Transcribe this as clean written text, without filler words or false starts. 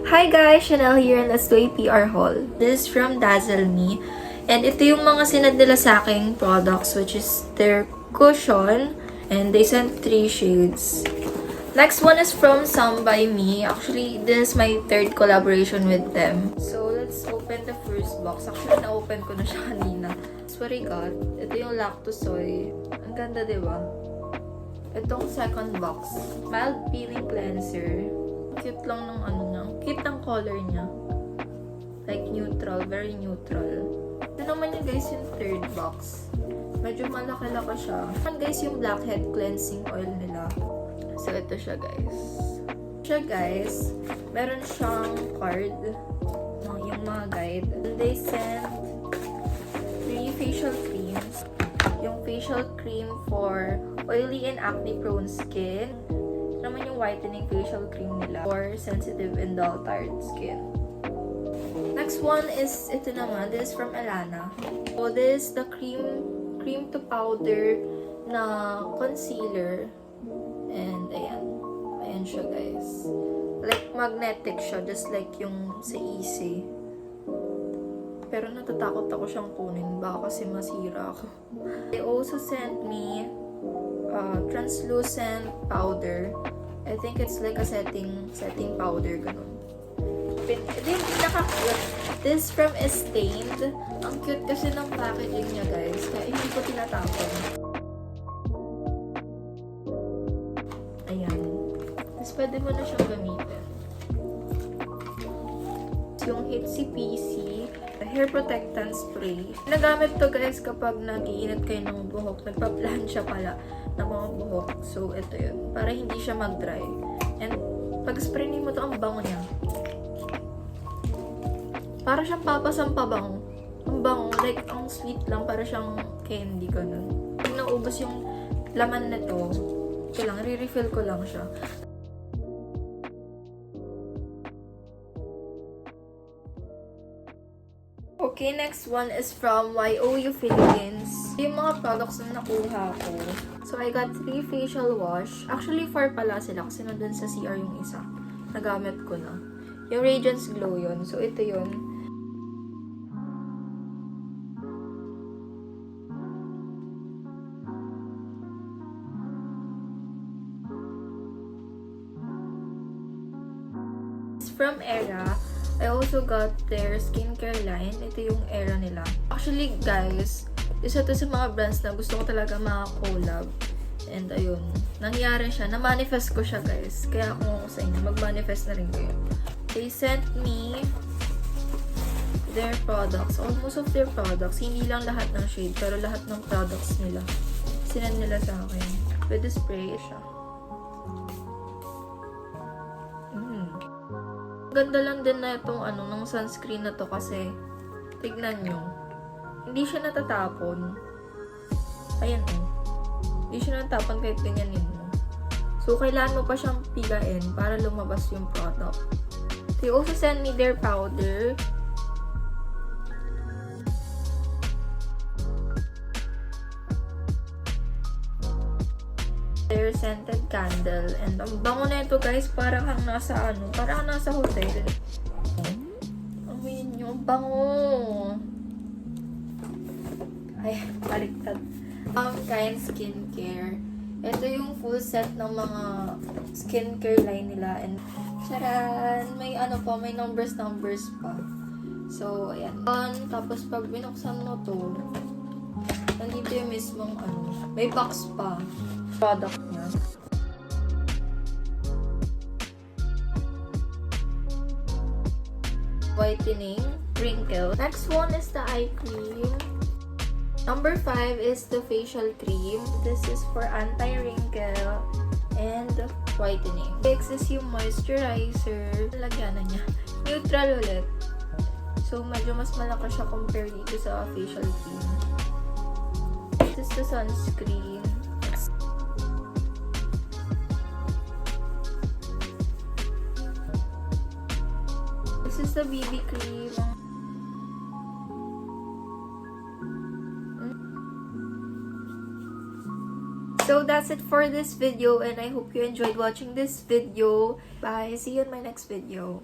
Hi guys! Chanel here in Let's Do a PR haul. This is from Dazzle Me. And ito yung mga sinad nila sa aking products, which is their cushion. And they sent 3 shades. Next one is from Some by Me. Actually, this is my 3rd collaboration with them. So, let's open the first box. Actually, na-open ko na siya kanina. That's what I got. Ito yung Lactosoy. Ang ganda, diba? Itong second box. Mild Peeling Cleanser. Cute lang ng ano niya. Cute ng color niya. Like neutral. Very neutral. Ito naman yung guys yung third box. Medyo malaki-laki siya. Ito guys yung Blackhead Cleansing Oil nila. So ito siya guys. Meron siyang card. Yung mga guide. And they sent 3 facial creams. Yung facial cream for oily and acne-prone skin. Naman yung whitening facial cream nila for sensitive and dull tired skin. Next one is ito naman. This is from Elana. So this is the cream to powder na concealer. And ayan siya guys. Like magnetic siya, just like yung sa Easy. Pero natatakot ako siyang kunin, baka kasi masira ako. They also sent me translucent powder. I think it's like a setting powder, ganun. Ito yung pinaka-cute. This from Estained. Ang cute kasi ng packaging niya, guys. Kaya hindi ko tinatapon. Ayan. Tapos pwede mo na siyang gamitin. Yung Hitsy PC hair protectant spray. Nagamit to guys kapag nag-iinit kayo ng buhok. Nagpa-plancha pala ng mga buhok. So, ito yun. Para hindi siya mag-dry. And, pag spray mo to, ang bango niya. Para siyang papasang pabango. Ang bango. Like, ang sweet lang. Para siyang candy, ganun. Pag naubos yung laman na to, ito lang, re-refill ko lang siya. Okay, next one is from YOU Philippines. Yung mga products na nakuha ko. So, I got 3 facial wash. Actually, 4 pala sila kasi nandun sa CR yung isa. Nagamit ko na. Yung Radiance Glow yun. So, ito yun. It's from Era. I also got their skincare line. Ito yung era nila. Actually, guys, isa to sa mga brands na gusto ko talaga maka-collab. And ayun, nangyari siya. Na-manifest ko siya, guys. Kaya kung sa inyo, mag-manifest na rin kayo. They sent me their products. Almost of their products. Hindi lang lahat ng shade, pero lahat ng products nila. Sinend nila sa akin. With the spray siya. Ganda lang din na itong ng sunscreen na to kasi tignan nyo. Hindi siya natatapon. Ayan Hindi siya natatapon kahit ganyanin mo. So, kailangan mo pa siyang pigain para lumabas yung product. They also sent me their powder. Their scented candle. And ang bango na ito guys, parang kang nasa parang nasa hotel. Amin yung bango. Ay, baliktad. Kind Skincare. Ito yung full set ng mga skincare line nila. And charan! May may numbers pa. So, ayan. Tapos pag binuksan mo to, nandito yung mismong may box pa. Product niya. Whitening, wrinkle. Next one is the eye cream. Number 5 is the facial cream. This is for anti-wrinkle and whitening. Next is yung moisturizer. Lagyan na niya. Neutral ulit. So, medyo mas malaki siya compare dito sa facial cream. This is the sunscreen. This is the BB cream. So that's it for this video, and I hope you enjoyed watching this video. Bye! See you in my next video.